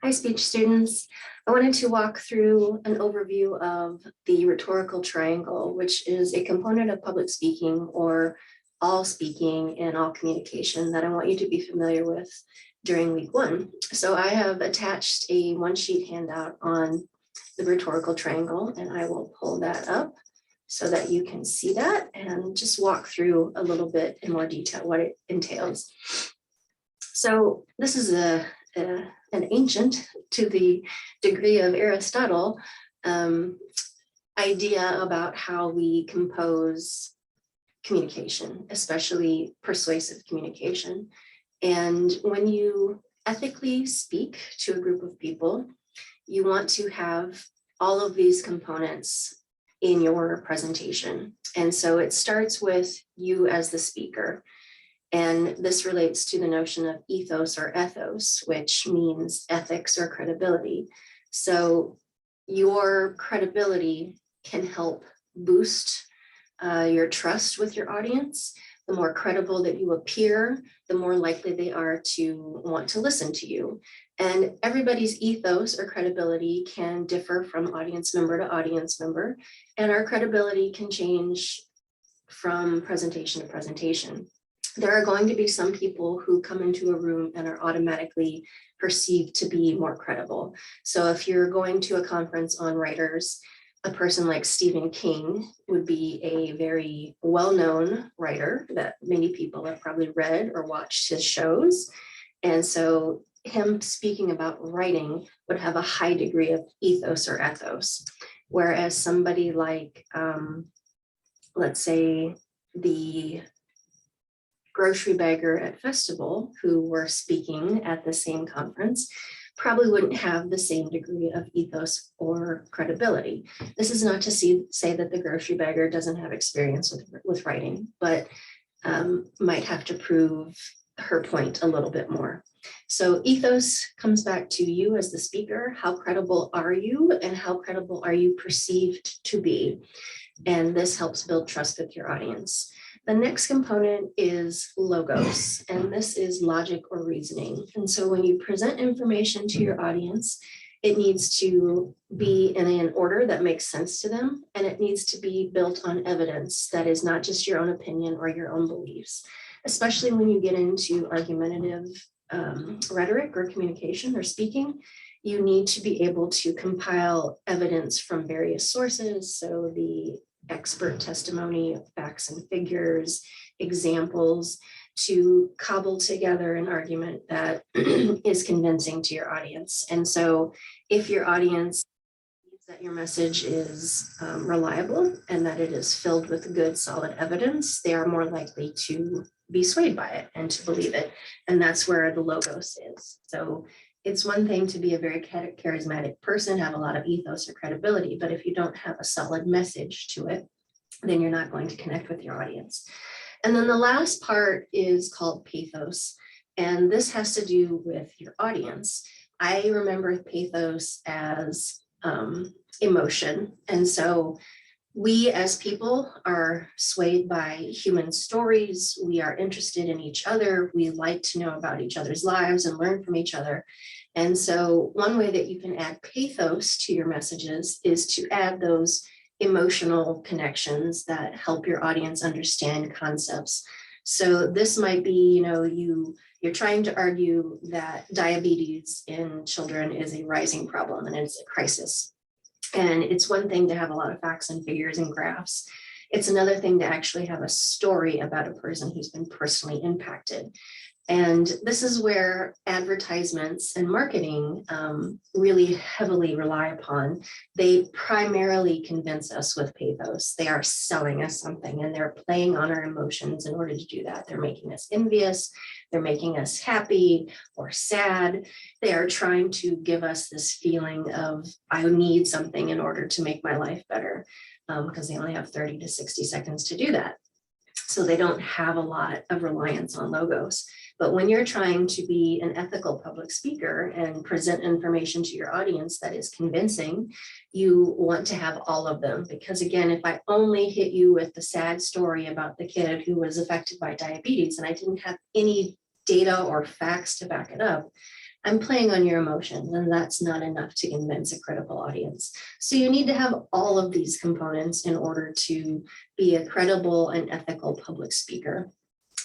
Hi, speech students. I wanted to walk through an overview of the rhetorical triangle, which is a component of public speaking or all speaking and all communication that I want you to be familiar with during week one. So I have attached a one-sheet handout on the rhetorical triangle, and I will pull that up so that you can see that and just walk through a little bit in more detail what it entails. So this is an ancient, to the degree of Aristotle, idea about how we compose communication, especially persuasive communication. And when you ethically speak to a group of people, you want to have all of these components in your presentation. And so it starts with you as the speaker. And this relates to the notion of ethos or ethos, which means ethics or credibility. So your credibility can help boost your trust with your audience. The more credible that you appear, the more likely they are to want to listen to you. And everybody's ethos or credibility can differ from audience member to audience member, and our credibility can change from presentation to presentation. There are going to be some people who come into a room and are automatically perceived to be more credible. So if you're going to a conference on writers, a person like Stephen King would be a very well-known writer that many people have probably read or watched his shows. And so him speaking about writing would have a high degree of ethos or ethos. Whereas somebody like, let's say, the grocery bagger at festival who were speaking at the same conference probably wouldn't have the same degree of ethos or credibility. This is not to say that the grocery bagger doesn't have experience with writing, but might have to prove her point a little bit more. So ethos comes back to you as the speaker. How credible are you, and how credible are you perceived to be? And this helps build trust with your audience. The next component is logos, and this is logic or reasoning. And so when you present information to your audience, it needs to be in an order that makes sense to them, and it needs to be built on evidence that is not just your own opinion or your own beliefs, especially when you get into argumentative rhetoric or communication or speaking. You need to be able to compile evidence from various sources. So the expert testimony, facts and figures, examples, to cobble together an argument that is convincing to your audience. And so if your audience believes that your message is reliable and that it is filled with good, solid evidence, they are more likely to be swayed by it and to believe it. And that's where the logos is. So it's one thing to be a very charismatic person, have a lot of ethos or credibility, but if you don't have a solid message to it, then you're not going to connect with your audience. And then the last part is called pathos. And this has to do with your audience. I remember pathos as emotion. And so we as people are swayed by human stories. We are interested in each other. We like to know about each other's lives and learn from each other. And so one way that you can add pathos to your messages is to add those emotional connections that help your audience understand concepts. So this might be, you're trying to argue that diabetes in children is a rising problem and it's a crisis. And it's one thing to have a lot of facts and figures and graphs. It's another thing to actually have a story about a person who's been personally impacted. And this is where advertisements and marketing really heavily rely upon. They primarily convince us with pathos. They are selling us something and they're playing on our emotions in order to do that. They're making us envious. They're making us happy or sad. They are trying to give us this feeling of, I need something in order to make my life better, because they only have 30 to 60 seconds to do that. So they don't have a lot of reliance on logos. But when you're trying to be an ethical public speaker and present information to your audience that is convincing, you want to have all of them. Because again, if I only hit you with the sad story about the kid who was affected by diabetes and I didn't have any data or facts to back it up, I'm playing on your emotions, and that's not enough to convince a critical audience. So you need to have all of these components in order to be a credible and ethical public speaker.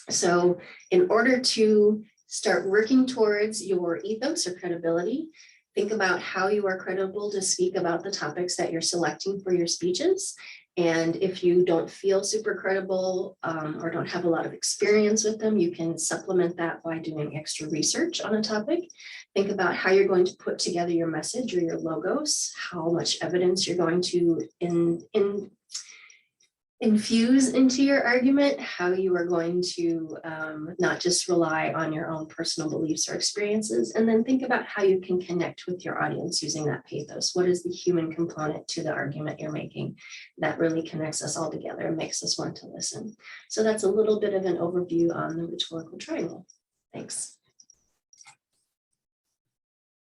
So in order to start working towards your ethos or credibility, think about how you are credible to speak about the topics that you're selecting for your speeches. And if you don't feel super credible or don't have a lot of experience with them, you can supplement that by doing extra research on a topic. Think about how you're going to put together your message or your logos, how much evidence you're going to infuse into your argument, how you are going to not just rely on your own personal beliefs or experiences, and then think about how you can connect with your audience using that pathos. What is the human component to the argument you're making that really connects us all together and makes us want to listen? So that's a little bit of an overview on the rhetorical triangle. Thanks.